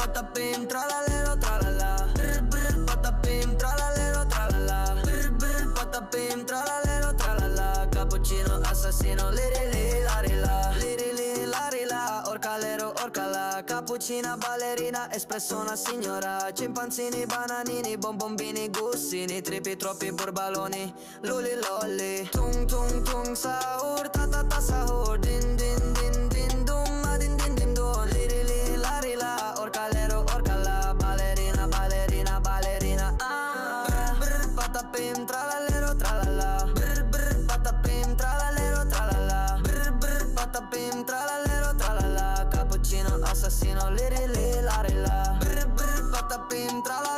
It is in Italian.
patapim, tralalero, tralala. Brr, brr, patapim, tralalero, tralala. Brr, brr, patapim, tralalero, tralala. Cappuccino, assassino, lirili, larila. Lirili, larila, orcalero, orcala. Cappuccina, ballerina, espresso una signora. Cimpanzini, bananini, bonbombini, gussini. Tripi, troppi burbaloni, luli, lolli. Tung, tung, tung, sahur, ta ta ta sahur. Din, din, din, din, dum, ma din, din, din, dum. Lirili, larila, orcalero, orcala. Ballerina, ballerina, ballerina. Brr, brr, patapim, tralalero, tralala. Brr, brr, patapim, tralalero, tralala. Brr, brr, patapim, tralalero, tralala. Cappuccino, assassino, lirili, larila. Brr, brr, patapim, tralala.